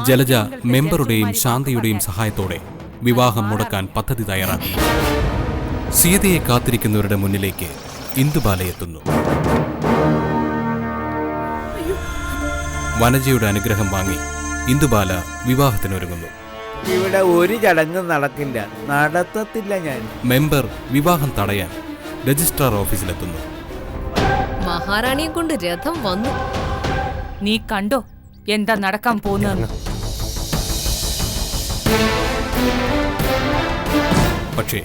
ജലജ മെമ്പറുടെയും ശാന്തയുടെയും സഹായത്തോടെ വിവാഹം മുടക്കാൻ പദ്ധതി തയ്യാറാക്കുന്നു. സീതയെ കാത്തിരിക്കുന്നവരുടെ മുന്നിലേക്ക് ഇന്ദുബാല എത്തുന്നു. വനജയുടെ അനുഗ്രഹം വാങ്ങി ഇന്ദുബാല വിവാഹത്തിനൊരുങ്ങുന്നു. ഇവിടെ ഒരു ചടങ്ങും നടക്കില്ല, നടത്തത്തില്ല ഞാൻ. മെമ്പർ വിവാഹം തടയാൻ രജിസ്ട്രാർ ഓഫീസിലെത്തുന്നു. മഹാറാണിയെ കൊണ്ട് രഥം വന്നു. നീ കണ്ടോ എന്താ നടക്കാൻ പോകുന്ന? പക്ഷേ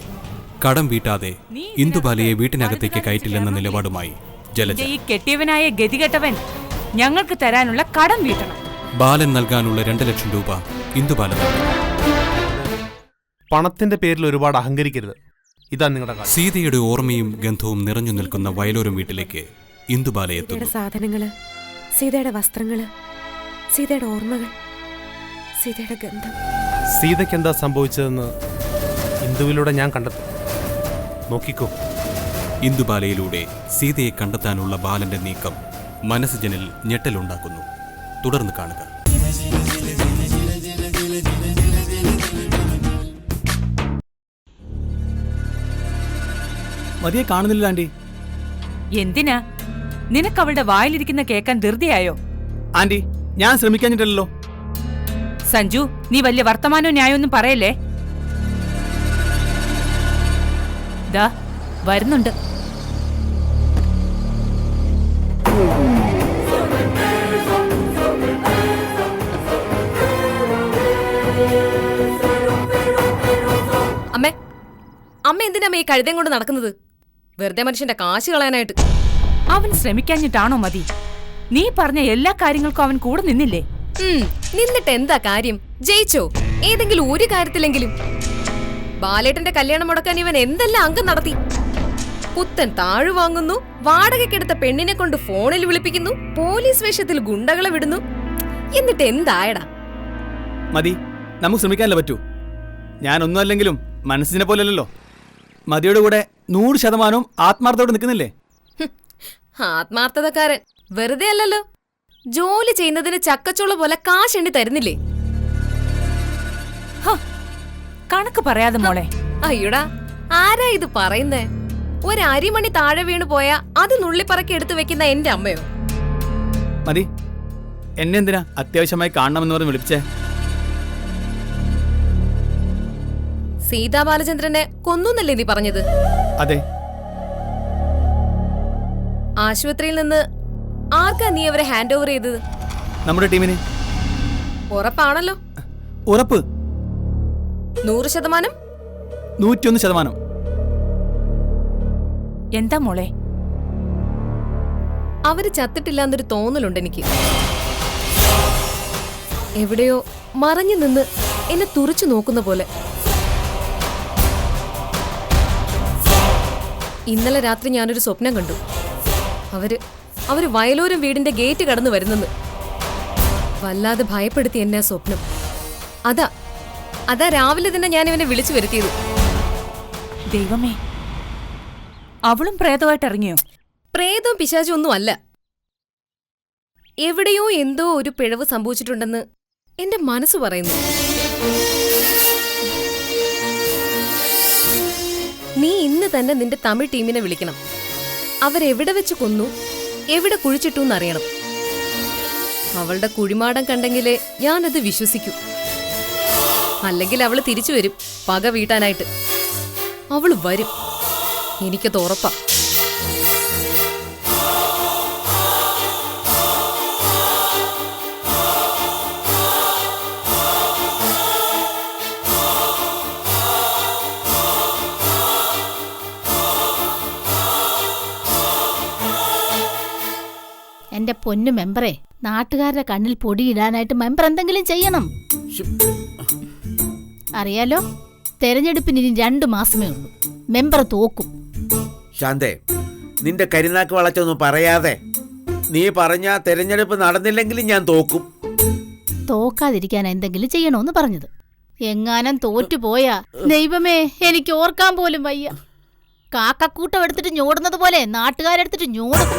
കടം വീട്ടാതെ ഇന്ദുബാലയെ വീട്ടിനകത്തേക്ക് കയറ്റില്ലെന്ന നിലപാടുമായി ജലജ. ഈ കെട്ടിയവനായ ഗതികെട്ടവൻ ഞങ്ങൾക്ക് തരാനുള്ള കടം വീട്ടണം. ബാലൻ നൽകാനുള്ള 2 ലക്ഷം രൂപ ഇന്ദുബാല നൽകി. പണത്തിന്റെ പേരിൽ ഒരുപാട് അഹങ്കരിക്കരുത്. ഇതാ നിങ്ങളുടെ കാര്യം. സീതയുടെ ഓർമ്മയും ഗന്ധവും നിറഞ്ഞു നിൽക്കുന്ന വയലോരം വീട്ടിലേക്ക് ഇന്ദുബാല എത്തുന്നു. സാധനങ്ങള്, സീതയുടെ വസ്ത്രങ്ങള്, സീതയുടെ ഓർമ്മകൾ, സീതയുടെ ഗന്ധം. സീതയ്ക്ക് എന്താ സംഭവിച്ചതെന്ന് ഇന്ദുവിലൂടെ ഞാൻ കണ്ടെത്തും. നോക്കിക്കോ. ഇന്ദുബാലയിലൂടെ സീതയെ കണ്ടെത്താനുള്ള ബാലന്റെ നീക്കം മനസ്സുജനിൽ ഞെട്ടലുണ്ടാക്കുന്നു. തുടർന്ന് കാണുക. മതിയെ കാണുന്നില്ല ആന്റി. എന്തിനാ നിനക്ക് അവളുടെ വായിലിരിക്കുന്ന കേക്കാൻ ധൃതിയായോ? ആന്റി, ഞാൻ ശ്രമിക്കാഞ്ഞിട്ടല്ലോ. സഞ്ജു, നീ വലിയ വർത്തമാനവും ന്യായമൊന്നും പറയല്ലേ. ദാ വരുന്നുണ്ട്. അമ്മേ, അമ്മ എന്തിനാ ഈ കഴുതയും കൊണ്ട് നടക്കുന്നത്? വെറുതെ മനുഷ്യന്റെ കാശ് കളയാനായിട്ട്. അവൻ ശ്രമിക്കാഞ്ഞിട്ടാണോ മതി? നീ പറഞ്ഞ എല്ലാ കാര്യങ്ങൾക്കും അവൻ കൂടെ നിന്നില്ലേ? നിന്നിട്ട് എന്താ കാര്യം? ജയിച്ചോ ഏതെങ്കിലും ഒരു കാര്യത്തിലെങ്കിലും? ബാലേട്ടന്റെ കല്യാണം മുടക്കാൻ ഇവൻ എന്തെല്ലാം അംഗം നടത്തി. പുത്തൻ താഴു വാങ്ങുന്നു, വാടകയ്ക്കെടുത്ത പെണ്ണിനെ കൊണ്ട് ഫോണിൽ വിളിപ്പിക്കുന്നു, പോലീസ് വേഷത്തിൽ ഗുണ്ടകളെ വിടുന്നു. എന്നിട്ട് എന്തായടാ? മതി, നമുക്ക് ശ്രമിക്കാനല്ലേ പറ്റൂ. ഞാനൊന്നും അല്ലെങ്കിലും മനസ്സിനെ പോലല്ലോ. മതിയുടെ കൂടെ 100% ആത്മാർത്ഥത്തോടെ നിൽക്കുന്നില്ലേ? ആത്മാർത്ഥതക്കാരൻ വെറുതെ അല്ലല്ലോ. ജോലി ചെയ്യുന്നതിന് ചക്കച്ചോള പോലെ കാശ് എണ്ണി തരുന്നില്ലേ? കണക്ക് പറയാതെ മോളെ. അയ്യോടാ, ആരാ ഇത് പറയുന്നേ? ഒരരിമണി താഴെ വീണു പോയാ അത് നുള്ളിപ്പറക്കി എടുത്തു വെക്കുന്ന എന്റെ അമ്മയോ? മതി, എന്നെ എന്തിനാ അത്യാവശ്യമായി കാണണമെന്ന് പറഞ്ഞ് വിളിപ്പിച്ചേ? സീതാ ബാലചന്ദ്രനെ കൊന്നൂന്നല്ലേ നീ പറഞ്ഞത്? അതെ. ആശുപത്രിയിൽ നിന്ന് ആർക്കാ നീ അവരെ ഹാൻഡ് ഓവർ ചെയ്തത്? നമ്മുടെ ടീമിന്. ഉറപ്പാണല്ലോ? ഉറപ്പ്. 100%? 101%. എന്താ മോളെ? അവര് ചത്തിട്ടില്ലാന്നൊരു തോന്നലുണ്ട് എനിക്ക്. എവിടെയോ മറഞ്ഞു നിന്ന് എന്നെ തുറിച്ചു നോക്കുന്ന പോലെ. ഇന്നലെ രാത്രി ഞാനൊരു സ്വപ്നം കണ്ടു. അവര് വയലോരം വീടിന്റെ ഗേറ്റ് കടന്നു വരുന്നെന്ന്. വല്ലാതെ ഭയപ്പെടുത്തി എന്നെ ആ സ്വപ്നം. അതാ രാവിലെ തന്നെ ഞാൻ ഇവനെ വിളിച്ചു വരുത്തിയത്. ദൈവമേ, അവളും പ്രേതമായിട്ട് ഇറങ്ങിയോ? പ്രേതവും പിശാചും ഒന്നും അല്ല. എവിടെയോ എന്തോ ഒരു പിഴവ് സംഭവിച്ചിട്ടുണ്ടെന്ന് എന്റെ മനസ്സ് പറയുന്നു. നീ ഇന്ന് തന്നെ നിന്റെ തമിഴ് ടീമിനെ വിളിക്കണം. അവരെവിടെ വെച്ച് കൊന്നു, എവിടെ കുഴിച്ചിട്ടു എന്നറിയണം. അവളുടെ കുഴിമാടം കണ്ടെങ്കിലേ ഞാനത് വിശ്വസിക്കൂ. അല്ലെങ്കിൽ അവള് തിരിച്ചു വരും പക വീട്ടാനായിട്ട്. അവള് വരും, എനിക്കത് ഉറപ്പാ. എന്റെ പൊന്നു മെമ്പറെ, നാട്ടുകാരുടെ കണ്ണിൽ പൊടിയിടാനായിട്ട് മെമ്പർ എന്തെങ്കിലും ചെയ്യണം. അറിയാലോ, തെരഞ്ഞെടുപ്പിന് ഇനി 2 മാസമേ ഉള്ളൂ. മെമ്പർ തോക്കും. ശാന്തേ, നിന്റെ കരിനാക്ക് വളച്ചൊന്നും പറയാതെ. നീ പറഞ്ഞ തെരഞ്ഞെടുപ്പ് നടന്നില്ലെങ്കിലും ഞാൻ തോക്കും. തോക്കാതിരിക്കാൻ എന്തെങ്കിലും ചെയ്യണോന്ന് പറഞ്ഞത്. എങ്ങാനും തോറ്റുപോയാ ദൈവമേ, എനിക്ക് ഓർക്കാൻ പോലും വയ്യ. കാക്കക്കൂട്ടം എടുത്തിട്ട് ഞോടുന്നത് പോലെ നാട്ടുകാരെടുത്തിട്ട് ഞോടും.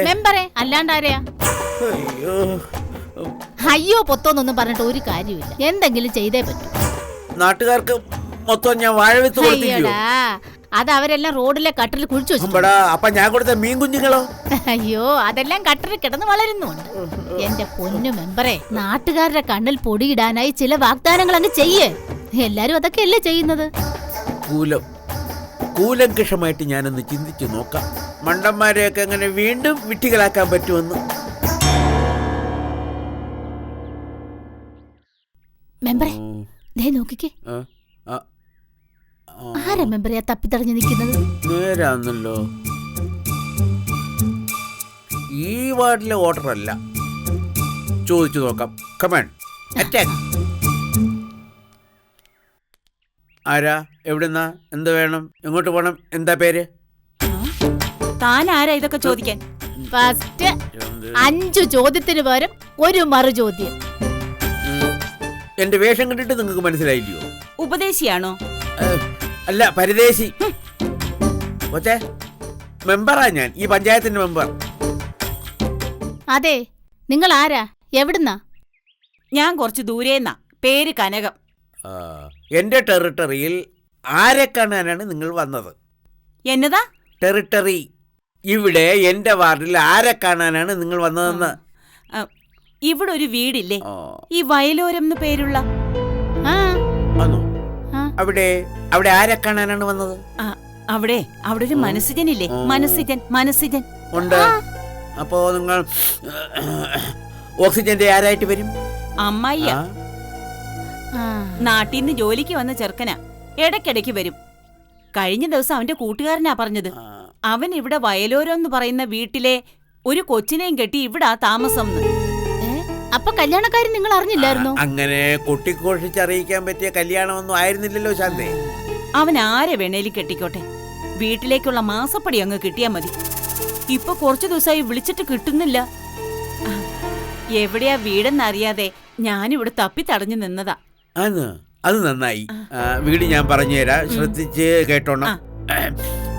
മെമ്പറെ, അല്ലാണ്ടാരെയാ? അയ്യോ പൊത്തോന്നൊന്നും പറഞ്ഞിട്ട് ഒരു കാര്യമില്ല. എന്തെങ്കിലും ചെയ്തേ പറ്റൂ. നാട്ടുകാർക്ക് മൊത്തം ഞാൻ വാഴവിത്ത് കൊടുത്തില്ലയോ? അയ്യോടാ, അത് അവരെല്ലാം റോഡിലെ കട്ടറിൽ കുഴിച്ചു വെച്ചു. അമ്പടാ, അപ്പൊ ഞാൻ കൊടുത്ത മീൻ കുഞ്ഞുങ്ങളോ? അയ്യോ, അതെല്ലാം കട്ടറിൽ കിടന്ന് വളരുന്നുണ്ട്. എന്റെ പൊന്നു മെമ്പറെ, നാട്ടുകാരുടെ കണ്ണിൽ പൊടിയിടാനായി ചില വാഗ്ദാനങ്ങൾ അങ്ങ് ചെയ്യേ. എല്ലാരും അതൊക്കെയല്ലേ ചെയ്യുന്നത്. കൂലങ്കഷമായിട്ട് ഞാനൊന്ന് ചിന്തിച്ചു നോക്കാം. മണ്ടന്മാരെയൊക്കെ എങ്ങനെ വീണ്ടും വിട്ടികളാക്കാൻ പറ്റുമെന്ന്. മെമ്പറെ, ദേ നോക്കിക്കേ. ആരാ മെമ്പറെയാ തപ്പിത്തടഞ്ഞു നിൽക്കുന്നത്? നേരാന്നല്ലോ, ഈ വാർഡിലെ വോട്ടർ അല്ല. ചോദിച്ചു നോക്കാം. Come on attack. ആരാ? എവിടുന്നാ? എന്ത് വേണം? എങ്ങോട്ട് പോണം? എന്താ പേര്? താൻ ആരാ ഇതൊക്കെ ചോദിക്കാൻ? ഫസ്റ്റ് 5 ചോദ്യത്തിന് പകരം ഒരു മറു ചോദ്യം. എന്റെ വേഷം കണ്ടിട്ട് നിങ്ങൾക്ക് മനസ്സിലായില്ലയോ? ഉപദേശിയാണോ? അല്ല, പരദേശി. കൊച്ചേ, മെമ്പറാ ഞാൻ, ഈ പഞ്ചായത്തിന്റെ മെമ്പർ. അതെ, നിങ്ങൾ ആരാ? എവിടുന്നാ? ഞാൻ കുറച്ച് ദൂരേന്നാ. പേര് കനകം. എന്റെ ടെറിട്ടറിയിൽ ആരെ കാണാനാണ് നിങ്ങൾ വന്നത്? എന്നതാ ടെറിട്ടറി? ഇവിടെ എന്റെ വാർഡിൽ ആരെ കാണാനാണ് നിങ്ങൾ വന്നതെന്ന്. ഇവിടെ ഒരു വീടില്ലേ, ഈ വയലോരം എന്ന് പേരുള്ള? അവിടെ ആരെ കാണാനാണ് വന്നത്? അവിടെ ഒരു മനസ്സിജനില്ലേ? മനസ്സിജൻ ഉണ്ട്. അപ്പോ നിങ്ങൾ ഓക്സിജന്റെ ആരായിട്ട് വരും? അമ്മായിയ. നാട്ടിൽ നിന്ന് ജോലിക്ക് വന്ന ചെറുക്കനാ. ഇടയ്ക്കിടയ്ക്ക് വരും. കഴിഞ്ഞ ദിവസം അവന്റെ കൂട്ടുകാരനാ പറഞ്ഞത്, അവൻ ഇവിടെ വയലോരം എന്ന് പറയുന്ന വീട്ടിലെ ഒരു കൊച്ചിനെയും കെട്ടി ഇവിടെ താമസം. അപ്പൊ കല്യാണക്കാരൻ നിങ്ങൾ അറിഞ്ഞില്ലായിരുന്നോ? അങ്ങനെ കൊട്ടിക്കോഷിച്ചറിയിക്കാൻ പറ്റിയ കല്യാണമൊന്നും ആയിരുന്നില്ലല്ലോ ശാന്തേ. അവൻ ആരെ വേണേലും കെട്ടിക്കോട്ടെ, വീട്ടിലേക്കുള്ള മാസപ്പടി അങ്ങ് കിട്ടിയാ മതി. ഇപ്പൊ കുറച്ചു ദിവസമായി വിളിച്ചിട്ട് കിട്ടുന്നില്ല. എവിടെയാ വീടെന്നറിയാതെ ഞാനിവിടെ തപ്പി തടഞ്ഞു നിന്നതാ. അത് നന്നായി. വീട് ഞാൻ പറഞ്ഞുതരാം, ശ്രദ്ധിച്ച് കേട്ടോണം.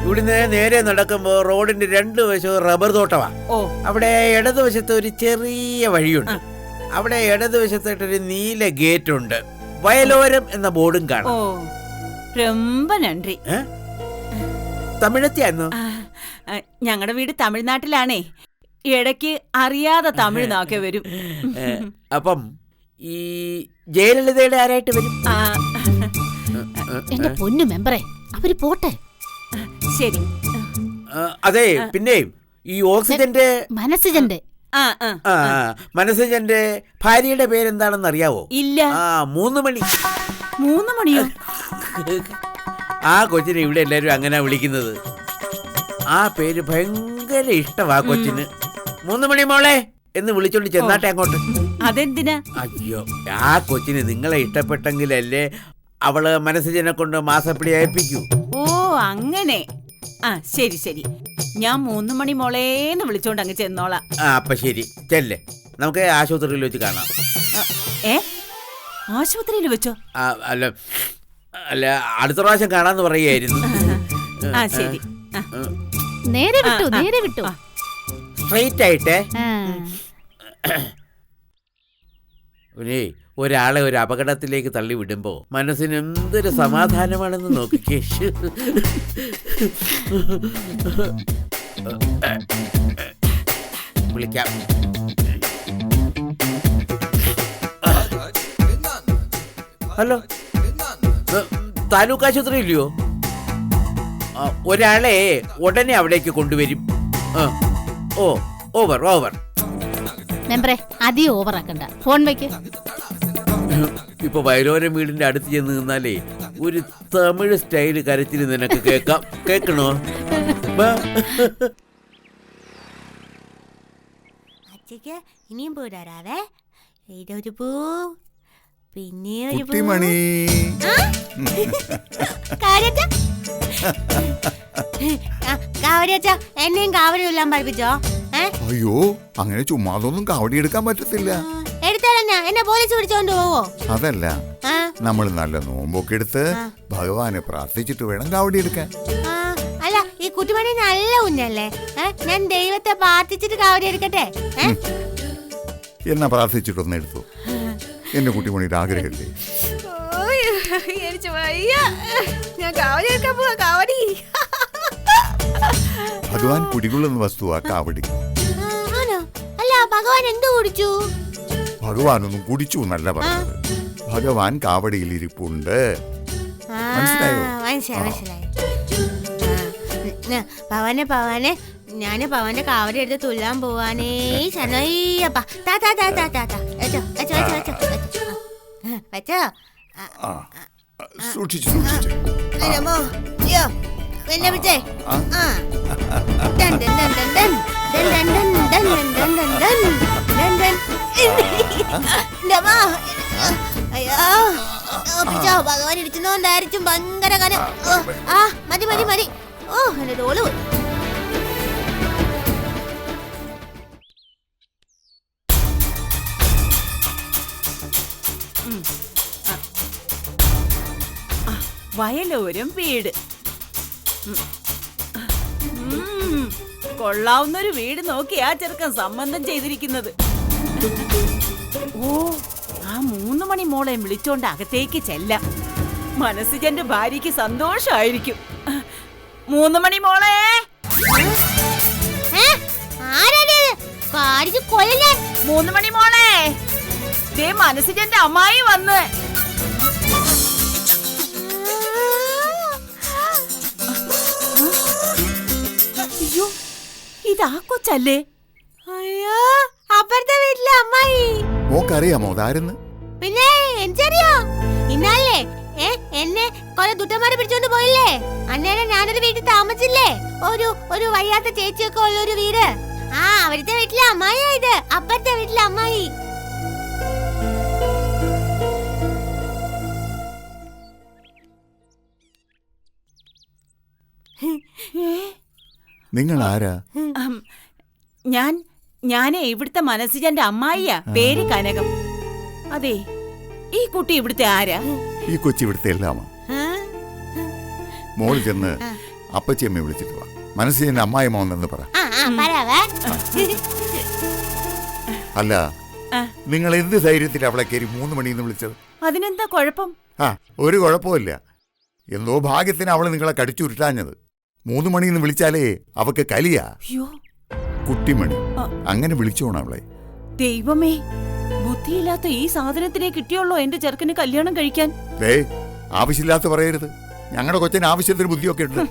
ഇവിടുന്ന് നേരെ നടക്കുമ്പോ റോഡിന്റെ 2 വശവും റബ്ബർ തോട്ടമാ. അവിടെ ഇടതുവശത്ത് ഒരു ചെറിയ വഴിയുണ്ട്. അവിടെ ഇടതുവശത്തായിട്ടൊരു നീല ഗേറ്റ് ഉണ്ട്. വയലോരം എന്ന ബോർഡും കാണാം. ரொம்ப നന്ദി. തമിഴത്തിയായിരുന്നു. ഞങ്ങളുടെ വീട് തമിഴ്നാട്ടിലാണേ. ഇടയ്ക്ക് അറിയാതെ തമിഴ് നാക്കെ വരും. അപ്പം ഈ ജയലളിതയുടെ ആരായിട്ട് വരും? എന്റെ പൊന്നു മെമ്പറെ, അവര് പോട്ടെ. ശരി. അതെ, പിന്നെ ഈ ഓക്സിജന്റെ മനസ്സിജന്റെ ഭാര്യയുടെ പേരെന്താണെന്ന് അറിയാവോ? ഇല്ല. 3 മണി. 3 മണിയോ? ആ കൊച്ചിനെ ഇവിടെ എല്ലാരും അങ്ങനെ വിളിക്കുന്നത്. ആ പേര് ഭയങ്കര ഇഷ്ടമാ കൊച്ചിന്. 3 മണി മോളെ എന്ന് വിളിച്ചോണ്ട് ചെന്നാട്ടെ അങ്ങോട്ട്. അതെന്തിനാ? അയ്യോ, ആ കൊച്ചിന് നിങ്ങളെ ഇഷ്ടപ്പെട്ടെങ്കിലല്ലേ അവള് മനസ്സിജനെ കൊണ്ട് മാസപ്പടി അയപ്പിക്കൂ. ഓ അങ്ങനെ. ശരി ശരി, ഞാൻ 3 മണി മോളേന്ന് വിളിച്ചോണ്ട് അങ്ങ് ചെന്നോളാം. അപ്പൊ ശരി, ചെല്ലേ. നമുക്ക് ആശുപത്രിയിൽ വെച്ച് കാണാം. ആശുപത്രിയിൽ വെച്ചോ? അല്ല അല്ല, അടുത്ത പ്രാവശ്യം കാണാന്ന് പറയായിരുന്നു. ശരി. നേരെ വിട്ടു. സ്ട്രെയിറ്റ് ആയിട്ടേ. ഒരാളെ ഒരു അപകടത്തിലേക്ക് തള്ളി വിടുമ്പോ മനസ്സിന് എന്തൊരു സമാധാനമാണെന്ന് നോക്കിക്കേ. വിളിക്കാം. ഹലോ, താലൂക്ക് ആശുപത്രി ഇല്ലയോ? ഒരാളെ ഉടനെ അവിടേക്ക് കൊണ്ടുവരും. ഓവർ. മെമ്പറെ, അധികം ഓവർ ആക്കണ്ട. ഫോൺ വയ്ക്ക്. ഇപ്പൊ വയലോരം വീടിന്റെ അടുത്ത് ചെന്ന് നിന്നാലേ ഒരു തമിഴ് സ്റ്റൈല് കരച്ചിൽ നിനക്ക് കേൾക്കാം. കേൾക്കണോ? ഇനിയും പോരാവേ. ഇതൊരു പൂ, പിന്നെ ഒരു കുട്ടിമണി. എന്നെയും കാവടി എല്ലാം പഠിപ്പിച്ചോ? അയ്യോ, അങ്ങനെ ചുമ്മാതൊന്നും കാവടി എടുക്കാൻ പറ്റത്തില്ല. എടുത്താലെന്നാ എന്നെ പോലീസ് പിടിച്ചോണ്ട് പോവോ? അതല്ല, നമ്മൾ നല്ല നോമ്പൊക്കെ എടുത്ത് ഭഗവാനെ പ്രാർത്ഥിച്ചിട്ട് വേണം കാവടി എടുക്കാൻ. അല്ല, ഈ കുട്ടിമണി നല്ല കുഞ്ഞല്ലേ? ഞാൻ ദൈവത്തെ പ്രാർത്ഥിച്ചിട്ട് കാവടി എടുക്കട്ടെ? എന്നാ പ്രാർത്ഥിച്ചിട്ടൊന്ന് എടുത്തു. എന്റെ കുട്ടിമണിയുടെ ആഗ്രഹമില്ലേ? എനിക്ക് വയ്യ. ഞാൻ കാവടി എടുക്കാൻ പോവാ. കാവടി. ഭഗവാൻ കുടികൊള്ളുന്ന വസ്തുവാ കാവടി. ആണോ? അല്ല, ഭഗവാൻ എന്ത് കുടിച്ചു? ഭഗവാനൊന്നും കുടിച്ചു എന്നല്ല പറഞ്ഞത്. ഭഗവാൻ കാവടിയിൽ ഇരിപ്പുണ്ട്. മനസ്സിലായോ? മനസ്സിലായി. പവനെ പവനെ ഞാന് പവന്റെ കാവടി എടുത്ത് തുല്ലാൻ പോവാനേ. ശനയ്യപ്പ. വെച്ചോ. സൂക്ഷിച്ചു സൂക്ഷിച്ചു. എന്നെ പിടിച്ചേ. അയ്യോ ഭഗവാൻ ഇടിച്ചുകൊണ്ടായിരിക്കും ഭയങ്കര കനം. ആ മതി മതി മതി. ഓ എന്റെ തോള് പോയി. വയലോരം വീട്. കൊള്ളാവുന്നൊരു വീട് നോക്കി ആ ചെറുക്കൻ സംബന്ധം ചെയ്തിരിക്കുന്നത്. ഓ, ആ 3 മണി മോളെ വിളിച്ചോണ്ട് അകത്തേക്ക് ചെല്ലാം. മനസ്സിജന്റെ ഭാര്യയ്ക്ക് സന്തോഷായിരിക്കും. 3 മണി മോളെ. 3 മണി മോളെ, ദേ മനസ്സിജന്റെ അമ്മായി വന്ന്. അയ്യോ, ഇതാ കൊച്ചല്ലേ? അയ്യോ, അപ്പുറത്തെ വീട്ടിലെ അമ്മായി. മോക്കറിയാമോ അതാരെന്ന്? പിന്നെ എനിക്കറിയോ. ഇന്നല്ലേ എന്നെ കൊറേ ദുട്ടന്മാരെ പിടിച്ചോണ്ട് പോയില്ലേ? അന്നേരം ഞാനൊരു വീട്ടിൽ താമസിച്ചില്ലേ? ഒരു വയ്യാത്ത ചേച്ചിയൊക്കെ ഉള്ള ഒരു വീട്. ആ അവിടുത്തെ വീട്ടിലെ അമ്മായിയാ ഇത്. അപ്പുറത്തെ വീട്ടിലെ അമ്മായി. നിങ്ങൾ ആരാ? ഞാനേ ഇവിടുത്തെ മനസ്സിജന്റെ അമ്മായിയാ. പേര് കനകം. അതെ, ഈ കുട്ടി ഇവിടുത്തെ ആരാ? ഈ കൊച്ചി ഇവിടുത്തെ എല്ലാമാ. മോള് ചെന്ന് അപ്പച്ചിയമ്മയെ വിളിച്ചിട്ട് വാ. മനസ്സിന്റെ അമ്മായിമ്മ വന്നെന്ന് പറ. അല്ല, നിങ്ങൾ എന്ത് ധൈര്യത്തിൽ അവളെ കയറി 3 മണിന്ന് വിളിച്ചത്? അതിനെന്താ കുഴപ്പം? ഒരു കുഴപ്പമില്ല. എന്തോ ഭാഗ്യത്തിന് അവള് നിങ്ങളെ കടിച്ചുരുട്ടാഞ്ഞത്. 3 മണിന്ന് വിളിച്ചാലേ അവക്ക് കലിയാ. കുട്ടിമണി അങ്ങനെ വിളിച്ചോണം അവളെ. ദൈവമേ, ബുദ്ധിയില്ലാത്ത ഈ സാധനത്തിനെ കിട്ടിയുള്ളോ എന്റെ ചെറുക്കന് കല്യാണം കഴിക്കാൻ? ആവശ്യമില്ലാത്ത പറയരുത്. ഞങ്ങളുടെ കൊച്ചിന് ആവശ്യത്തിന് ബുദ്ധിയൊക്കെ ഉണ്ട്.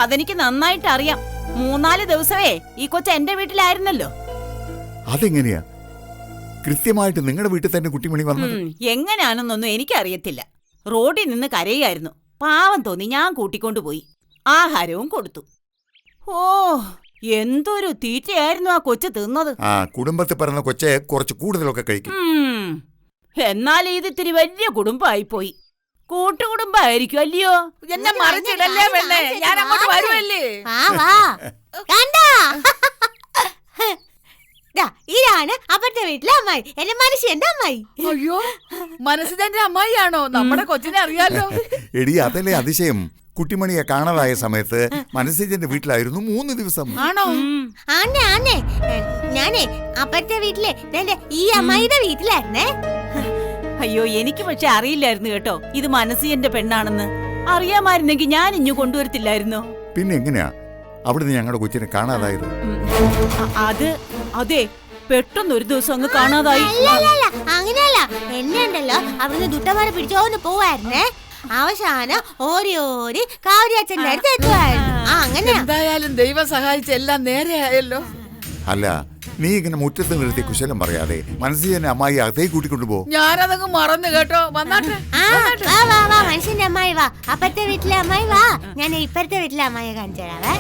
അതെനിക്ക് നന്നായിട്ട് അറിയാം. 3-4 ദിവസമേ ഈ കൊച്ച എന്റെ വീട്ടിലായിരുന്നല്ലോ. അതെങ്ങനെയാ കൃത്യമായിട്ട് നിങ്ങളുടെ വീട്ടിൽ തന്നെ കുട്ടിമണി വന്നത്? എങ്ങനെയാണെന്നൊന്നും എനിക്കറിയത്തില്ല. റോഡിൽ നിന്ന് കരയായിരുന്നു. പാവം തോന്നി ഞാൻ കൂട്ടിക്കൊണ്ടുപോയി. ആഹാരവും കൊടുത്തു. ഓ, എന്തൊരു തീറ്റയായിരുന്നു ആ കൊച്ചു തിന്നത്. കുടുംബത്തിൽ പറഞ്ഞ കൊച്ചെ കുറച്ച് കൂടുതലൊക്കെ കഴിക്കും. എന്നാൽ ഇത് ഇത്തിരി വലിയ കുടുംബമായി പോയി. കൂട്ടുകുടുംബായിരിക്കും അല്ലയോ? എന്നെ മറിച്ചിടല്ലേ പെണ്ണേ, ഞാൻ അങ്ങോട്ട് വരുമല്ലേ. ഇതാണ് അപ്പുറത്തെ വീട്ടിലെ അമ്മായി. എന്റെ മനുഷ്യന്റെ അമ്മായി. അയ്യോ, മനസ്സിന്റെ അമ്മായിയാണോ? നമ്മുടെ കൊച്ചിനെ അറിയാലോ. എടി, അതല്ലേ അതിശയം. കുട്ടിമണിയെ കാണാതായ സമയത്ത് മനസ്സിന്റെ വീട്ടിലായിരുന്നു 3 ദിവസം. ആണോ? ആന്നേ ഞാനേ അപ്പുറത്തെ വീട്ടിലെ ഈ അമ്മായിയുടെ വീട്ടിലായിരുന്നേ. അയ്യോ, എനിക്ക് പക്ഷെ അറിയില്ലായിരുന്നു കേട്ടോ ഇത് മനസ്സിന്റെ പെണ്ണാണെന്ന്. അറിയാമായിരുന്നെങ്കിൽ ഞാൻ ഇഞ്ഞു കൊണ്ടുവരത്തില്ലായിരുന്നോ? പിന്നെ എങ്ങനെയാ അവിടുന്ന് ഞങ്ങളുടെ കൊച്ചിനെ കാണാതായത്? അതെ, പെട്ടെന്ന് ഒരു ദിവസം അങ്ങ് കാണാതായി. അങ്ങനെയല്ല, എന്നെ ഉണ്ടല്ലോ അവിടുന്ന് ദുട്ടന്മാരെ പിടിച്ചോന്ന് പോവായിരുന്നേ. അവസാനം ഓരി കാവടിയച്ഛന്റെ അടുത്ത് എത്തുമായിരുന്നു. അങ്ങനെ എന്തായാലും ദൈവം സഹായിച്ച് എല്ലാം നേരെയായല്ലോ. അല്ല, നീ ഇങ്ങനെ മുറ്റത്ത് നിർത്തി കുശലം പറയാതെ മനസ്സിന്റെ അമ്മായി അകത്തേക്ക് കൂട്ടിക്കൊണ്ടുപോ. ഞാനതങ്ങ് മറന്നു കേട്ടോ. വന്നാട്ടെ. വാ മനുഷ്യന്റെ അമ്മായി വാ. അപ്പുറത്തെ വീട്ടിലെ അമ്മായി വാ. ഞാൻ ഇപ്പുറത്തെ വീട്ടിലെ അമ്മായിയെ കാണിച്ചു തരാവേ.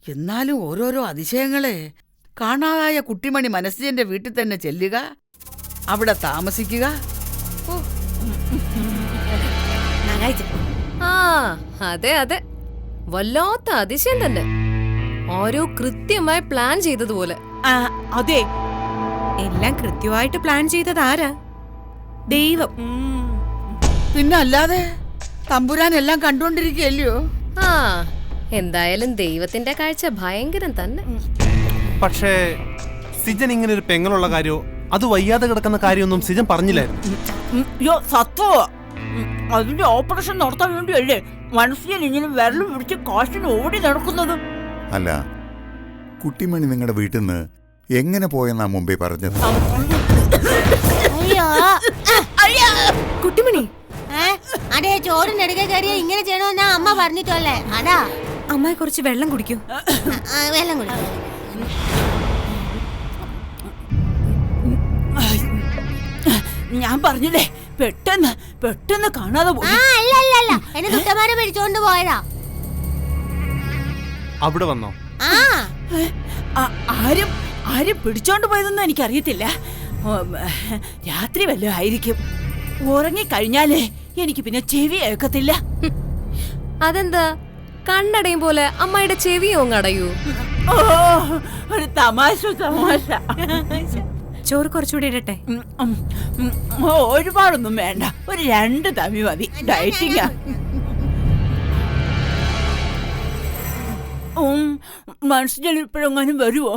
എന്നാലും ഓരോരോ അതിശയങ്ങളെ. കാണാതായ കുട്ടിമണി മനസ്സിന്റെ വീട്ടിൽ തന്നെ ചെല്ലുക, അവിടെ താമസിക്കുക. ആ അതെ അതെ, വല്ലാത്ത അതിശയം തന്നെ. ഓരോ കൃത്യമായി പ്ലാൻ ചെയ്തതുപോലെ. അതെ, എല്ലാം കൃത്യമായിട്ട് പ്ലാൻ ചെയ്തത് ആരാ? ദൈവം. പിന്നെ അല്ലാതെ തമ്പുരാൻ എല്ലാം കണ്ടോണ്ടിരിക്കുകയല്ലയോ? ആ എന്തായാലും ദൈവത്തിന്റെ കാഴ്ച ഭയങ്കരം തന്നെ. പക്ഷേ സിജൻ ഇങ്ങനെ ഒരു പെങ്ങളുള്ള കാര്യമോ അത് വയ്യാതെ കിടക്കുന്ന കാര്യമൊന്നും സിജൻ പറഞ്ഞില്ലായിരുന്നു. സത്വ അതിന്റെ ഓപ്പറേഷൻ നടത്താൻ വേണ്ടിയല്ലേ മനസ്സിൽ ഇങ്ങനെ വിരലും പിടിച്ച് കാശിന് ഓടി നടക്കുന്നത്. അല്ല, കുട്ടിമണി നിങ്ങളുടെ വീട്ടിൽ നിന്ന് എങ്ങനെ പോയെന്നാ മുമ്പേ പറഞ്ഞത്? കുട്ടിമണി, അടേ ചോറിനെടുക്ക കയറിയ ഇങ്ങനെ ചെയ്യണമെന്നാ അമ്മ പറഞ്ഞിട്ടല്ലേ? അടാ അമ്മയെ കുറച്ച് വെള്ളം കുടിക്കൂ. വെള്ളം കുടിക്കും. ഞാൻ പറഞ്ഞില്ലേ, പെട്ടെന്ന് പെട്ടെന്ന് കാണാതെ പോയി. അല്ല എന്നെ ദുഷ്ടന്മാരെ പിടിച്ചോണ്ട് പോയതാ. അവിടെ വന്നോ? ആരും ആരും പിടിച്ചോണ്ട് പോയതൊന്നും എനിക്കറിയത്തില്ല. രാത്രി വല്ലതും ആയിരിക്കും. ഉറങ്ങിക്കഴിഞ്ഞാലേ എനിക്ക് പിന്നെ ചെവി ഏക്കത്തില്ല. അതെന്താ കണ്ണടയും പോലെ അമ്മയുടെ ചെവിയോ അടയൂ? ഒരു തമാശ തമാശ. ചോറ് കുറച്ചുകൂടി ഇടട്ടെ? ഒരുപാടൊന്നും വേണ്ട, ഒരു 2 തവി മതി. ഡയറ്റിങ്ങാ. മനസ്സിൽ ഇപ്പോഴെങ്ങാനും വരുവോ?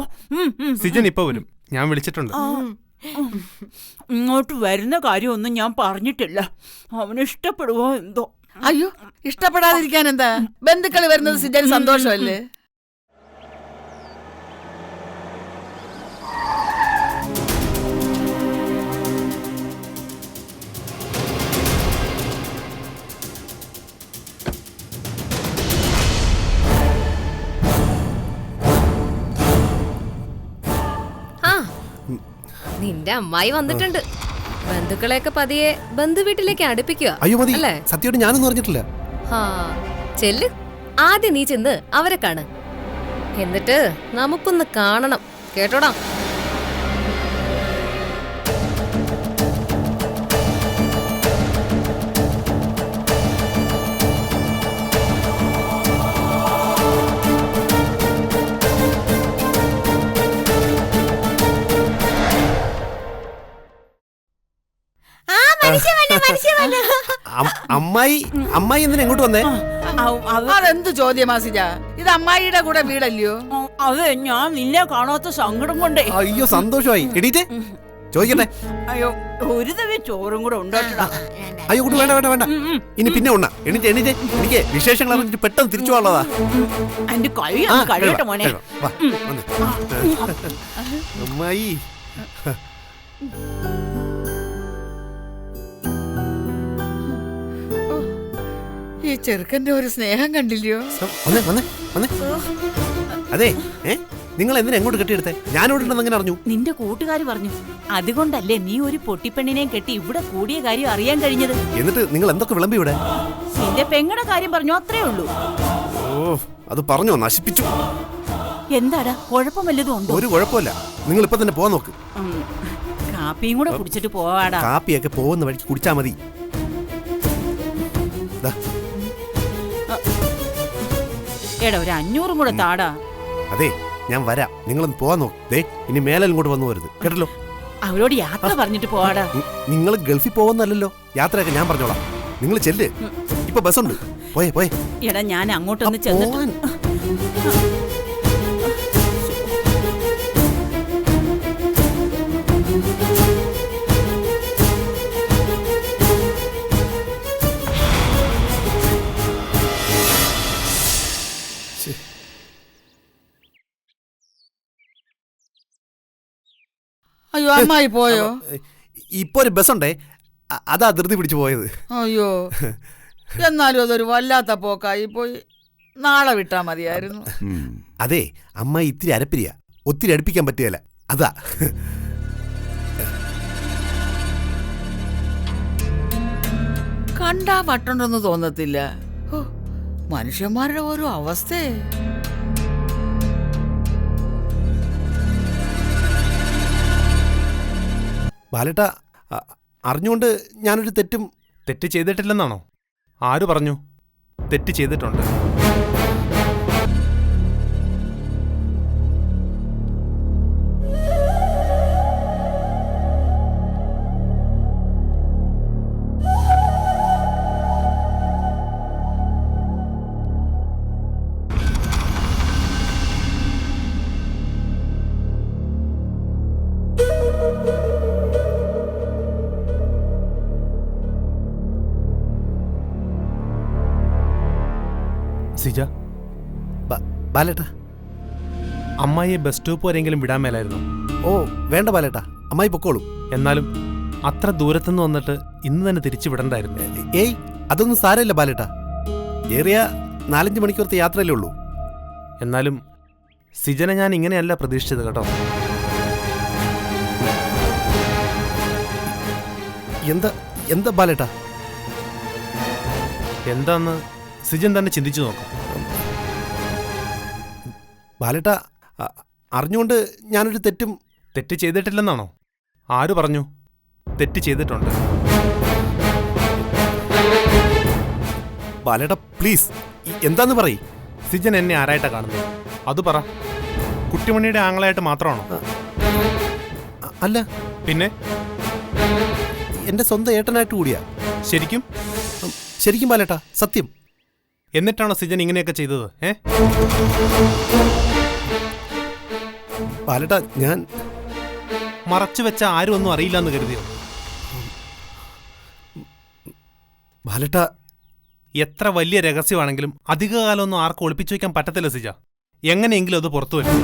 സിജൻ ഇപ്പൊ വരും, ഞാൻ വിളിച്ചിട്ടുണ്ട്. ഇങ്ങോട്ട് വരുന്ന കാര്യമൊന്നും ഞാൻ പറഞ്ഞിട്ടില്ല. അവന് ഇഷ്ടപ്പെടുവോ എന്തോ. അയ്യോ, ഇഷ്ടപ്പെടാതിരിക്കാൻ എന്താ? ബന്ധുക്കൾ വരുന്നത് സിജൻ സന്തോഷമല്ലേ? നിന്റെ അമ്മായി വന്നിട്ടുണ്ട്. ബന്ധുക്കളെയൊക്കെ പതിയെ ബന്ധു വീട്ടിലേക്ക് അടുപ്പിക്കുക. അയ്യോ മതി, അല്ലേ? സത്യമായിട്ട് ഞാനൊന്നും അറിഞ്ഞിട്ടില്ല. ചെല്ല്, ആദ്യം നീ ചെന്ന് അവരെ കാണ്. എന്നിട്ട് നമുക്കൊന്ന് കാണണം, കേട്ടോടാ. അമ്മായി എന്തിനാ എങ്ങോട്ട് വന്നേ? അതെന്ത് ചോദ്യമാ സിജ? ഇത് അമ്മായിയുടെ കൂടെ വീടല്ലയോ? അതെ, ഞാൻ നിന്നെ കാണാത്ത സങ്കടം കൊണ്ടേ. അയ്യോ സന്തോഷമായി. എടീറ്റേ ചോദിക്കട്ടെ. അയ്യോ, ഒരു തവി ചോറും കൂടെ ഉണ്ടോട്ടാ. അയ്യോ കൂട്ട് വേണ്ട വേണ്ട വേണ്ട, ഇനി പിന്നെ ഉണ്ണ. എണീറ്റേ എണീറ്റേ, എനിക്ക് വിശേഷങ്ങൾ അറിഞ്ഞിട്ട് പെട്ടെന്ന് തിരിച്ചു പോകാനുള്ളതാ. എന്റെ കഴിയട്ടെ മോനെ. അമ്മായി ഈ ചെറുക്കന്റെ ഒരു സ്നേഹം കണ്ടില്ലയോ? വന്നേ വന്നേ വന്നേ. അതെ, നിങ്ങൾ എന്തിനാ എങ്ങോട്ട് കെട്ടിയെടുത്തേ? ഞാനോടുണ്ടെന്ന് അങ്ങനെ അറിഞ്ഞു. നിന്റെ കൂട്ടുകാർ പറഞ്ഞു. അതുകൊണ്ടല്ലേ നീ ഒരു പൊട്ടിപ്പെണ്ണിനെയും കെട്ടി ഇവിടെ കൂടിയ കാര്യം അറിയാൻ കഴിഞ്ഞത്. എന്നിട്ട് നിങ്ങൾ എന്തൊക്കെ വിളമ്പി ഇവിടെ? നിന്റെ പെങ്ങളുടെ കാര്യം പറഞ്ഞു, അത്രേ ഉള്ളൂ. ഓ, അത് പറഞ്ഞോ, നശിപ്പിച്ചു. എന്താടാ, കുഴപ്പം വല്ലതും ഉണ്ടോ? ഒരു കുഴപ്പമില്ല, നിങ്ങൾ ഇപ്പൊ തന്നെ പോവാൻ നോക്ക്. കാപ്പിയും കൂടെ കുടിച്ചിട്ട് പോവാടാ. കാപ്പിയൊക്കെ പോകുന്ന വഴിക്ക് കുടിച്ചാ മതി. എടാ, ഒരു 500 കൂടെ താടാ. അതെ, ഞാൻ വരാം, നിങ്ങളൊന്ന് പോവാൻ നോക്ക്. ഇനി മേലെ ഇങ്ങോട്ട് വന്നു വരുത്, കേട്ടല്ലോ? അവരോട് യാത്ര പറഞ്ഞിട്ട് പോവാടാ. നിങ്ങൾ ഗൾഫിൽ പോകുന്നല്ലോ, യാത്രയൊക്കെ ഞാൻ പറഞ്ഞോളാം. നിങ്ങൾ ചെല്ല്, ഇപ്പൊ ബസ്സുണ്ട്. പോയേ പോയേ. എടാ, ഞാൻ അങ്ങോട്ടൊന്ന് ചെന്നിട്ട്. അയ്യോ, അമ്മായി പോയോ? ഇപ്പൊ ഒരു ബസ്സുണ്ടേ, അതാ ധൃതി പിടിച്ചു പോയത്. അയ്യോ, എന്നാലും അതൊരു വല്ലാത്ത പോക്കായി പോയി. നാളെ വിട്ടാ മതിയായിരുന്നു. അതെ, അമ്മായി ഇത്തിരി അരപ്പിരിയ, ഒത്തിരി അടുപ്പിക്കാൻ പറ്റുകയില്ല, അതാ. കണ്ടാ പട്ടുണ്ടെന്ന് തോന്നത്തില്ല. മനുഷ്യന്മാരുടെ ഓരോ അവസ്ഥയെ. ബാലേട്ട അറിഞ്ഞുകൊണ്ട് ഞാനൊരു തെറ്റ് ചെയ്തിട്ടില്ലെന്നാണോ? ആര് പറഞ്ഞു? തെറ്റ് ചെയ്തിട്ടുണ്ട്. സിജ, ബാലേട്ട, അമ്മായിയെ ബസ് സ്റ്റോപ്പ് വരെയെങ്കിലും വിടാൻ മേലായിരുന്നു. ഓ വേണ്ട ബാലേട്ട, അമ്മായി പൊക്കോളും. എന്നാലും അത്ര ദൂരത്തുനിന്ന് വന്നിട്ട് ഇന്ന് തന്നെ തിരിച്ചു വിടണ്ടായിരുന്നു. ഏയ് അതൊന്നും സാരമില്ല ബാലേട്ട, ഏറിയ 4-5 മണിക്കൂറത്തെ യാത്രയല്ലേ ഉള്ളൂ. എന്നാലും സിജനെ ഞാൻ ഇങ്ങനെയല്ല പ്രതീക്ഷിച്ചത് കേട്ടോ. എന്താ ബാലേട്ട? എന്താന്ന് സിജൻ തന്നെ ചിന്തിച്ചു നോക്കാം. ബാലേട്ട, അറിഞ്ഞുകൊണ്ട് ഞാനൊരു തെറ്റ് ചെയ്തിട്ടില്ലെന്നാണോ? ആര് പറഞ്ഞു? തെറ്റ് ചെയ്തിട്ടുണ്ട്. ബാലേട്ട പ്ലീസ്, എന്താന്ന് പറയ്. സിജൻ എന്നെ ആരായിട്ടാ കാണുന്നത്? അത് പറ. കുട്ടിമണിയുടെ ആങ്ങളായിട്ട് മാത്രമാണോ? അല്ല, പിന്നെ എന്റെ സ്വന്തം ഏട്ടനായിട്ട് കൂടിയാ. ശരിക്കും? ശരിക്കും ബാലേട്ട, സത്യം. എന്നിട്ടാണോ സിജൻ ഇങ്ങനെയൊക്കെ ചെയ്തത്? ബാലേട്ട, ഞാൻ മറച്ചു വെച്ച ആരും ഒന്നും അറിയില്ലെന്ന് കരുതിയോ? ബാലേട്ട, എത്ര വലിയ രഹസ്യമാണെങ്കിലും അധികകാലമൊന്നും ആർക്കും ഒളിപ്പിച്ചു വയ്ക്കാൻ പറ്റത്തില്ല സിജ. എങ്ങനെയെങ്കിലും അത് പുറത്തു വരും.